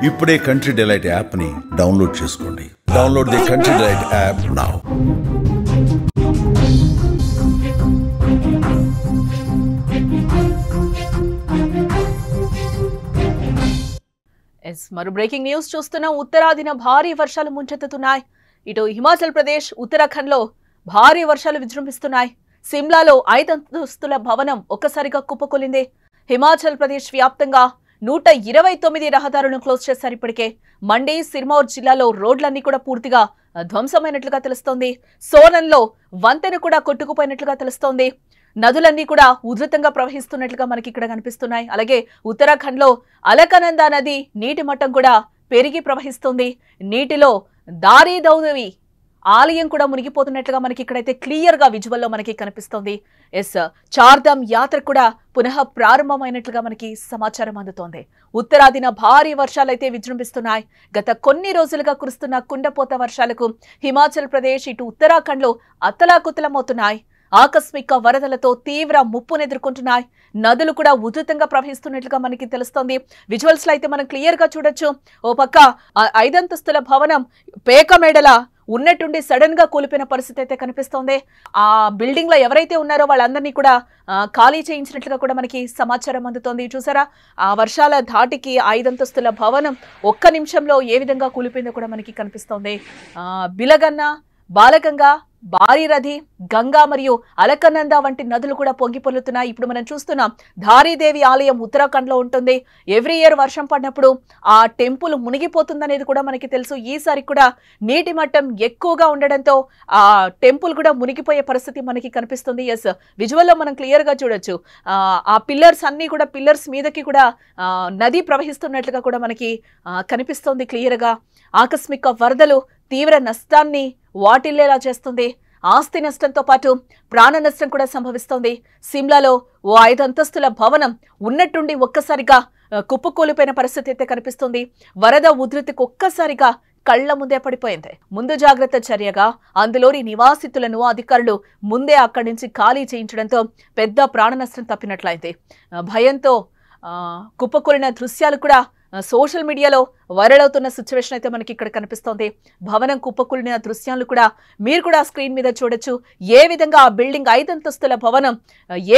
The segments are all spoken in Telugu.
ఇప్పుడే కంట్రీ డిలైట్ యాప్ ని డౌన్లోడ్ చేసుకోండి. Download the country delight app now. మరో బ్రేకింగ్ న్యూస్ చూస్తున్నాం. ఉత్తరాదిన భారీ వర్షాలు ముంచెత్తుతున్నాయి. ఇటు హిమాచల్ ప్రదేశ్, ఉత్తరాఖండ్ లో భారీ వర్షాలు విజృంభిస్తున్నాయి. సిమ్లాలో 5 అంతస్తుల భవనం ఒక్కసారిగా కుప్పకూలింది. హిమాచల్ ప్రదేశ్ వ్యాప్తంగా 129 రహదారులను క్లోజ్ చేశారు. ఇప్పటికే మండి, సిర్మౌర్ జిల్లాలో రోడ్లన్నీ కూడా పూర్తిగా ధ్వంసమైనట్లుగా తెలుస్తోంది. సోలన్లో వంతెన కూడా కొట్టుకుపోయినట్లుగా తెలుస్తోంది. నదులన్నీ కూడా ఉధృతంగా ప్రవహిస్తున్నట్లుగా మనకి ఇక్కడ కనిపిస్తున్నాయి. అలాగే ఉత్తరాఖండ్ లో అలకనందా నది నీటి మట్టం కూడా పెరిగి ప్రవహిస్తుంది. నీటిలో దారీదౌదవి ఆలయం కూడా మునిగిపోతున్నట్లుగా మనకి ఇక్కడైతే క్లియర్ గా విజువల్ లో మనకి కనిపిస్తోంది. చార్ధామ్ యాత్ర కూడా పునః ప్రారంభమైనట్లుగా మనకి సమాచారం అందుతోంది. ఉత్తరాదిన భారీ వర్షాలైతే విజృంభిస్తున్నాయి. గత కొన్ని రోజులుగా కురుస్తున్న కుండపోత వర్షాలకు హిమాచల్ ప్రదేశ్, ఇటు ఉత్తరాఖండ్ లో అతలాకుతలమవుతున్నాయి. ఆకస్మిక వరదలతో తీవ్ర ముప్పును ఎదుర్కొంటున్నాయి. నదులు కూడా ఉధృతంగా ప్రవహిస్తున్నట్లుగా మనకి తెలుస్తోంది. విజువల్స్ లో అయితే మనం క్లియర్ గా చూడొచ్చు. ఓ పక్క 5 అంతస్తుల భవనం పేక మేడల ఉన్నట్టుండి సడన్ గా కూలిపోయిన పరిస్థితి అయితే కనిపిస్తోంది. ఆ బిల్డింగ్ లో ఎవరైతే ఉన్నారో వాళ్ళందరినీ కూడా ఖాళీ చేయించినట్లుగా కూడా మనకి సమాచారం అందుతోంది. చూసారా, ఆ వర్షాల ధాటికి 5 అంతస్తుల భవనం ఒక్క నిమిషంలో ఏ విధంగా కూలిపోయిందో కూడా మనకి కనిపిస్తోంది. బిలగన్న, బాలగంగా, భారీరథి, గంగా మరియు అలకనంద వంటి నదులు కూడా పొంగి పొర్లుతున్నాయి. ఇప్పుడు మనం చూస్తున్నాం ధారీదేవి ఆలయం ఉత్తరాఖండ్ లో ఉంటుంది. ఎవ్రీ ఇయర్ వర్షం పడినప్పుడు ఆ టెంపుల్ మునిగిపోతుందనేది కూడా మనకి తెలుసు. ఈసారి కూడా నీటి మట్టం ఎక్కువగా ఉండడంతో ఆ టెంపుల్ కూడా మునిగిపోయే పరిస్థితి మనకి కనిపిస్తుంది. ఎస్, విజువల్ లో మనం క్లియర్ గా చూడొచ్చు. ఆ పిల్లర్స్ అన్ని కూడా, పిల్లర్స్ మీదకి కూడా నది ప్రవహిస్తున్నట్లుగా కూడా మనకి కనిపిస్తోంది క్లియర్ గా. ఆకస్మిక వరదలు తీవ్ర నష్టాన్ని వాటిల్లేలా చేస్తుంది. ఆస్తి నష్టంతో పాటు ప్రాణ నష్టం కూడా సంభవిస్తోంది. సిమ్లాలో ఓ 5 అంతస్తుల భవనం ఉన్నట్టుండి ఒక్కసారిగా కుప్పకూలిపోయిన పరిస్థితి అయితే కనిపిస్తుంది. వరద ఉధృతికి ఒక్కసారిగా కళ్ల ముందే పడిపోయింది. ముందు జాగ్రత్త చర్యగా అందులోని నివాసితులను అధికారులు ముందే అక్కడి నుంచి ఖాళీ చేయించడంతో పెద్ద ప్రాణ నష్టం తప్పినట్లయింది. భయంతో కుప్పకూలిన దృశ్యాలు కూడా సోషల్ మీడియాలో వైరల్ అవుతున్న సిచ్యువేషన్ అయితే మనకి ఇక్కడ కనిపిస్తోంది. భవనం కుప్పకూలిన దృశ్యాలు కూడా మీరు కూడా స్క్రీన్ మీద చూడొచ్చు. ఏ విధంగా ఆ బిల్డింగ్ 5 అంతస్తుల భవనం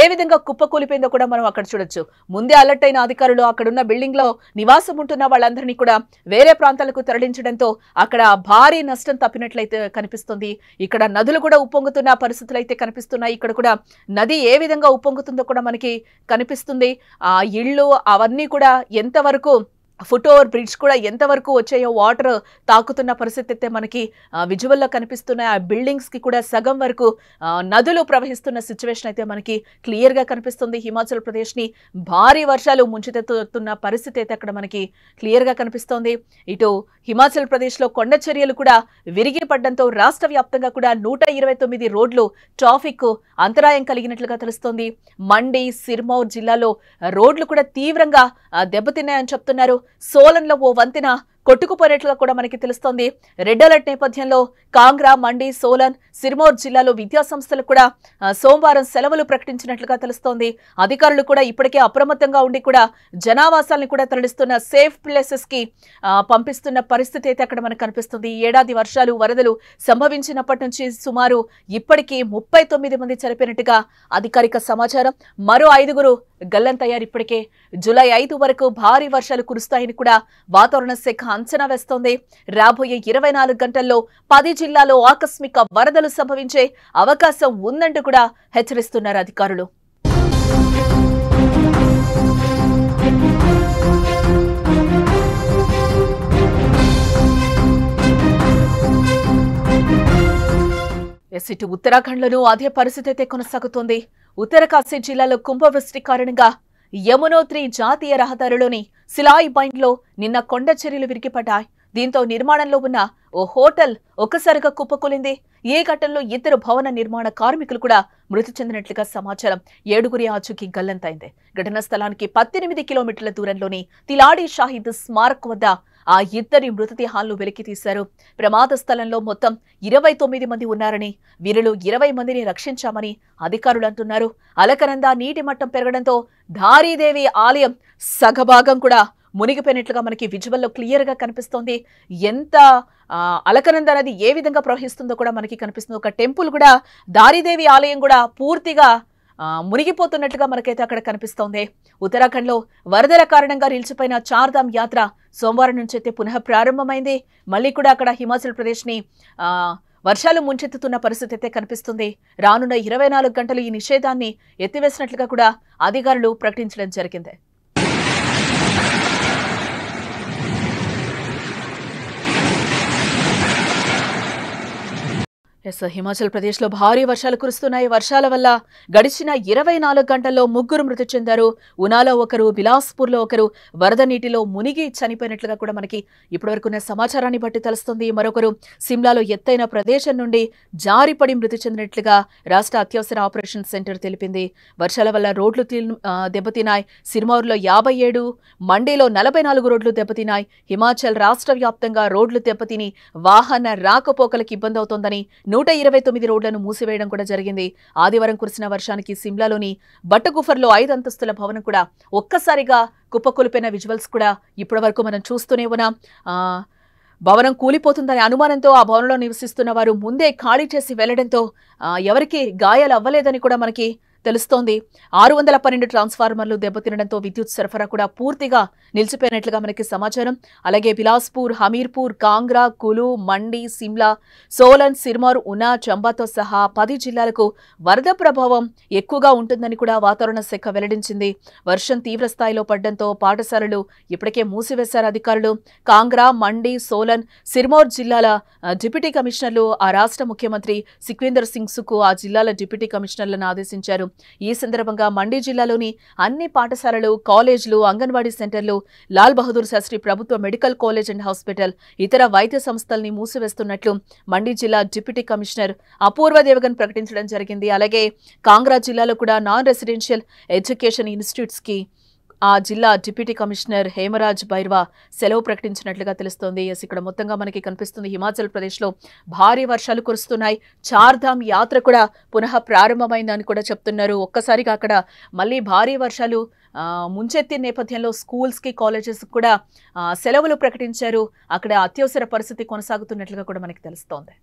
ఏ విధంగా కుప్పకూలిపోయిందో కూడా మనం అక్కడ చూడొచ్చు. ముందే అలర్ట్ అయిన అధికారులు అక్కడున్న బిల్డింగ్ లో నివాసం ఉంటున్న వాళ్ళందరినీ కూడా వేరే ప్రాంతాలకు తరలించడంతో అక్కడ భారీ నష్టం తప్పినట్లయితే కనిపిస్తుంది. ఇక్కడ నదులు కూడా ఉప్పొంగుతున్న పరిస్థితులు అయితే కనిపిస్తున్నాయి. ఇక్కడ కూడా నది ఏ విధంగా ఉప్పొంగుతుందో కూడా మనకి కనిపిస్తుంది. ఆ ఇళ్ళు అవన్నీ కూడా ఎంతవరకు, ఫుట్ ఓవర్ బ్రిడ్జ్ కూడా ఎంతవరకు వచ్చాయో వాటర్ తాకుతున్న పరిస్థితి అయితే మనకి విజువల్లో కనిపిస్తున్నాయి. ఆ బిల్డింగ్స్ కి కూడా సగం వరకు నదులు ప్రవహిస్తున్న సిచ్యువేషన్ అయితే మనకి క్లియర్ గా కనిపిస్తుంది. హిమాచల్ ప్రదేశ్ ని భారీ వర్షాలు ముంచెత్తుతున్న పరిస్థితి అయితే అక్కడ మనకి క్లియర్ గా కనిపిస్తోంది. ఇటు హిమాచల్ ప్రదేశ్ లో కొండ చర్యలు కూడా విరిగి పడడంతో రాష్ట్ర వ్యాప్తంగా కూడా 129 రోడ్లు ట్రాఫిక్ అంతరాయం కలిగినట్లుగా తెలుస్తోంది. మండి, సిర్మౌర్ జిల్లాలో రోడ్లు కూడా తీవ్రంగా దెబ్బతిన్నాయని చెప్తున్నారు. సోలన్లో ఓ వంతెన కొట్టుకుపోయినట్లుగా కూడా మనకి తెలుస్తోంది. రెడ్ అలర్ట్ నేపథ్యంలో కాంగ్రా, మండి, సోలన్, సిర్మౌర్ జిల్లాలో విద్యాసంస్థలు కూడా సోమవారం సెలవులు ప్రకటించినట్లుగా తెలుస్తోంది. అధికారులు కూడా ఇప్పటికే అప్రమత్తంగా ఉండి కూడా జనావాసాలను కూడా తరలిస్తున్న సేఫ్ ప్లేసెస్ కి పంపిస్తున్న పరిస్థితి అయితే అక్కడ మనకు కనిపిస్తుంది. ఈ ఏడాది వర్షాలు, వరదలు సంభవించినప్పటి నుంచి సుమారు ఇప్పటికీ 39 మంది చనిపోయినట్టుగా అధికారిక సమాచారం. మరో 5గురు గల్లంతయ్యారు. ఇప్పటికే జూలై 5 వరకు భారీ వర్షాలు కురుస్తాయని కూడా వాతావరణ శాఖ అంచనా వేస్తోంది. రాబోయే 24 గంటల్లో 10 జిల్లాల్లో ఆకస్మిక వరదలు సంభవించే అవకాశం ఉందంటూ కూడా హెచ్చరిస్తున్నారు అధికారులు. ఇటు ఉత్తరాఖండ్లోనూ అదే పరిస్థితి అయితే కొనసాగుతోంది. ఉత్తరకాశీ జిల్లాలో కుంభవృష్టి కారణంగా యమునోత్రి జాతీయ రహదారిలోని సిలాయి బైండ్లో నిన్న కొండ చర్యలు విరిగిపడ్డాయి. దీంతో నిర్మాణంలో ఉన్న ఓ హోటల్ ఒక్కసారిగా కుప్పకూలింది. ఈ ఘటనలో 2 భవన నిర్మాణ కార్మికులు కూడా మృతి చెందినట్లుగా సమాచారం. 7గురి ఆచూకీ గల్లంతైంది. ఘటనా స్థలానికి 18 కిలోమీటర్ల దూరంలోని తిలాడి షాహిద్ స్మారక్ వద్ద ఆ 2 మృతదేహాలను వెలికి తీశారు. ప్రమాద స్థలంలో మొత్తం 29 మంది ఉన్నారని, వీరిలో 20 మందిని రక్షించామని అధికారులు అంటున్నారు. అలకనంద నీటి మట్టం పెరగడంతో ధారీదేవి ఆలయం సగభాగం కూడా మునిగిపోయినట్లుగా మనకి విజువల్లో క్లియర్ గా కనిపిస్తోంది. ఎంత అలకనంద నది ఏ విధంగా ప్రవహిస్తుందో కూడా మనకి కనిపిస్తుంది. ఒక టెంపుల్ కూడా, దారిదేవి ఆలయం కూడా పూర్తిగా మునిగిపోతున్నట్లుగా మనకైతే అక్కడ కనిపిస్తోంది. ఉత్తరాఖండ్ లో వరదల కారణంగా నిలిచిపోయిన చార్ధామ్ యాత్ర సోమవారం నుంచి అయితే పునః ప్రారంభమైంది. మళ్ళీ కూడా అక్కడ హిమాచల్ ప్రదేశ్ ని వర్షాలు ముంచెత్తుతున్న పరిస్థితి అయితే కనిపిస్తుంది. రానున్న 24 గంటలు ఈ నిషేధాన్ని ఎత్తివేసినట్లుగా కూడా అధికారులు ప్రకటించడం జరిగింది. హిమాచల్ ప్రదేశ్ లో భారీ వర్షాలు కురుస్తున్నాయి. వర్షాల వల్ల గడిచిన 24 గంటల్లో 3 మృతి చెందారు. ఉనాలో ఒకరు, బిలాస్పూర్ లో ఒకరు వరద నీటిలో మునిగి చనిపోయినట్లుగా కూడా మనకి ఇప్పటివరకు ఉన్న సమాచారాన్ని బట్టి తెలుస్తుంది. మరొకరు సిమ్లాలో ఎత్తైన ప్రదేశం నుండి జారిపడి మృతి చెందినట్లుగా రాష్ట్ర అత్యవసర ఆపరేషన్ సెంటర్ తెలిపింది. వర్షాల వల్ల రోడ్లు దెబ్బతిన్నాయి. సిర్మౌర్లో 57, మండీలో 44 రోడ్లు దెబ్బతిన్నాయి. హిమాచల్ రాష్ట్ర వ్యాప్తంగా రోడ్లు దెబ్బతిని వాహన రాకపోకలకు ఇబ్బంది అవుతోందని 129 రోడ్లను మూసివేయడం కూడా జరిగింది. ఆదివారం కురిసిన వర్షానికి సిమ్లాలోని బట్టగుఫర్లో 5 అంతస్తుల భవనం కూడా ఒక్కసారిగా కుప్పకూలిపోయిన విజువల్స్ కూడా ఇప్పటి వరకు మనం చూస్తూనే ఉన్నాం. భవనం కూలిపోతుందనే అనుమానంతో ఆ భవనంలో నివసిస్తున్న వారు ముందే ఖాళీ చేసి వెళ్లడంతో ఎవరికి గాయాలు అవ్వలేదని కూడా మనకి తెలుస్తోంది. 612 ట్రాన్స్ఫార్మర్లు దెబ్బతినడంతో విద్యుత్ సరఫరా కూడా పూర్తిగా నిలిచిపోయినట్లుగా మనకి సమాచారం. అలాగే బిలాస్పూర్, హమీర్పూర్, కాంగ్రా, కులు, మండి, సిమ్లా, సోలన్, సిర్మౌర్, ఉనా, చంబాతో సహా 10 జిల్లాలకు వరద ప్రభావం ఎక్కువగా ఉంటుందని కూడా వాతావరణ శాఖ వెల్లడించింది. వర్షం తీవ్ర స్థాయిలో పడడంతో పాఠశాలలు ఇప్పటికే మూసివేశారు అధికారులు. కాంగ్రా, మండి, సోలన్, సిర్మౌర్ జిల్లాల డిప్యూటీ కమిషనర్లు ఆ రాష్ట్ర ముఖ్యమంత్రి సుఖ్వీందర్ సింగ్ సుకు ఆ జిల్లాల డిప్యూటీ కమిషనర్లను ఆదేశించారు. ఈ సందర్భంగా మండి జిల్లాలోని అన్ని పాఠశాలలు, కాలేజీలు, అంగన్వాడీ సెంటర్లు, లాల్ బహదూర్ శాస్త్రి ప్రభుత్వ మెడికల్ కాలేజ్ అండ్ హాస్పిటల్, ఇతర వైద్య సంస్థల్ని మూసివేస్తున్నట్లు మండి జిల్లా డిప్యూటీ కమిషనర్ అపూర్వ దేవగన్ ప్రకటించడం జరిగింది. అలాగే కాంగ్రా జిల్లాలో కూడా నాన్ రెసిడెన్షియల్ ఎడ్యుకేషన్ ఇన్స్టిట్యూట్స్ కి ఆ జిల్లా డిప్యూటీ కమిషనర్ హేమరాజ్ బైర్వా సెలవు ప్రకటించినట్లుగా తెలుస్తోంది. ఇక్కడ మొత్తంగా మనకి కనిపిస్తుంది హిమాచల్ ప్రదేశ్ లో భారీ వర్షాలు కురుస్తున్నాయి. చార్ధామ్ యాత్ర కూడా పునః ప్రారంభమైందని కూడా చెప్తున్నారు. ఒక్కసారిగా అక్కడ మళ్ళీ భారీ వర్షాలు ముంచెత్తిన నేపథ్యంలో స్కూల్స్ కి, కాలేజెస్ కూడా సెలవులు ప్రకటించారు. అక్కడ అత్యవసర పరిస్థితి కొనసాగుతున్నట్లుగా కూడా మనకి తెలుస్తోంది.